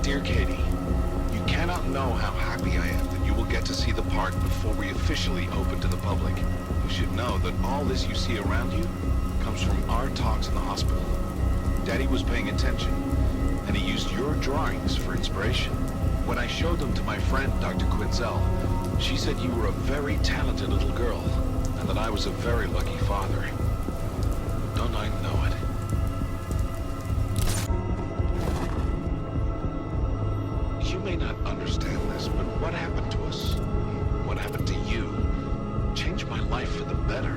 Dear Katie, you cannot know how happy I am that you will get to see the park before we officially open to the public. You should know that all this you see around you comes from our talks in the hospital. Daddy was paying attention, and he used your drawings for inspiration. When I showed them to my friend, Dr. Quinzel, she said you were a very talented little girl, and that I was a very lucky father. Don't I know it? You may not understand this, but what happened to us, what happened to you, changed my life for the better.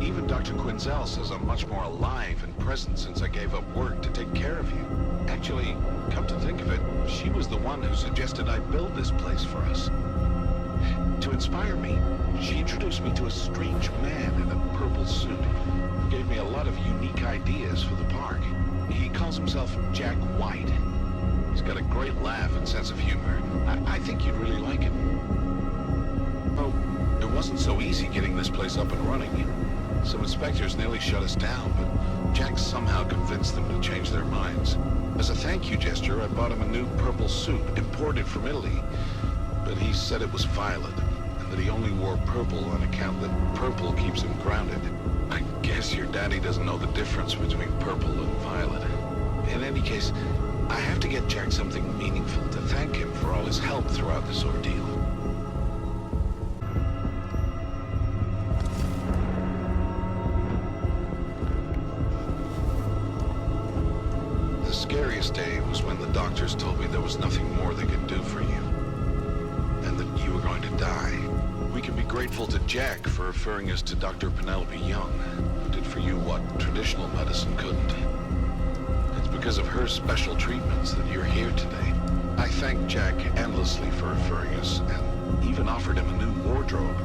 Even Dr. Quinzel says I'm much more alive and present since I gave up work to take care of you. Actually, come to think of it, she was the one who suggested I build this place for us. To inspire me, she introduced me to a strange man in a purple suit who gave me a lot of unique ideas for the park. He calls himself Jack White. He's got a great laugh and sense of humor. I think you'd really like him. Oh, it wasn't so easy getting this place up and running. Some inspectors nearly shut us down, but Jack somehow convinced them to change their minds. As a thank you gesture, I bought him a new purple suit imported from Italy, but he said it was violet, and that he only wore purple on account that purple keeps him grounded. I guess your daddy doesn't know the difference between purple and violet. In any case, I have to get Jack something meaningful to thank him for all his help throughout this ordeal. The scariest day was when the doctors told me there was nothing more they could do for you, and that you were going to die. We can be grateful to Jack for referring us to Dr. Penelope Young, who did for you what traditional medicine couldn't. It's because of her special treatments that you're here today. I thank Jack endlessly for referring us, and even offered him a new wardrobe.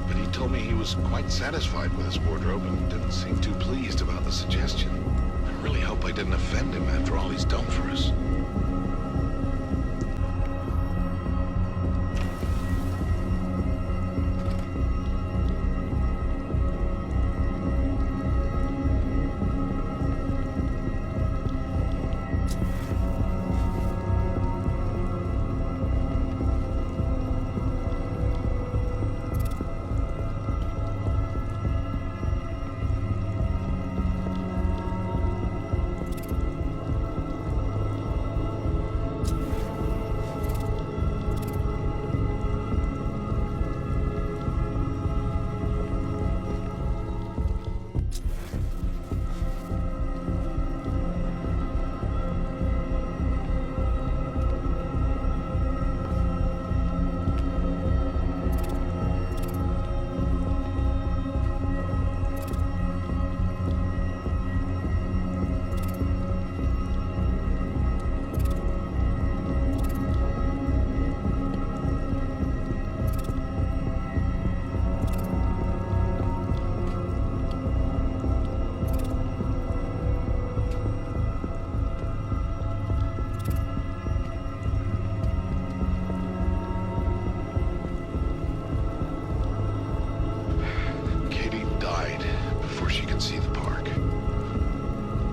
But he told me he was quite satisfied with his wardrobe and didn't seem too pleased about the suggestion. I really hope I didn't offend him after all he's done for us.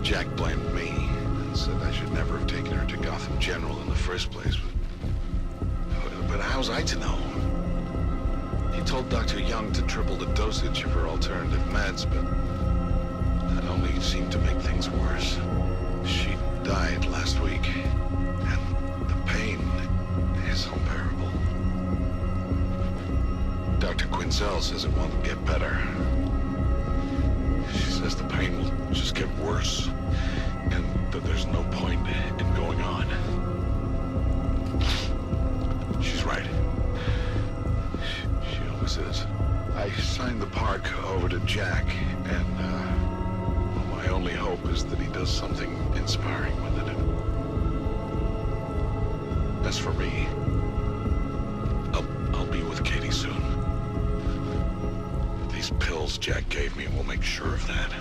Jack blamed me and said I should never have taken her to Gotham General in the first place. But how was I to know? He told Dr. Young to triple the dosage of her alternative meds, but that only seemed to make things worse. She died last week, and the pain is unbearable. Dr. Quinzel says it won't get better. She says the pain will just get worse, and that there's no point in going on. She's right. She always is. I signed the park over to Jack, and my only hope is that he does something inspiring with it. As for me, I'll be with Katie soon. These pills Jack gave me will make sure of that.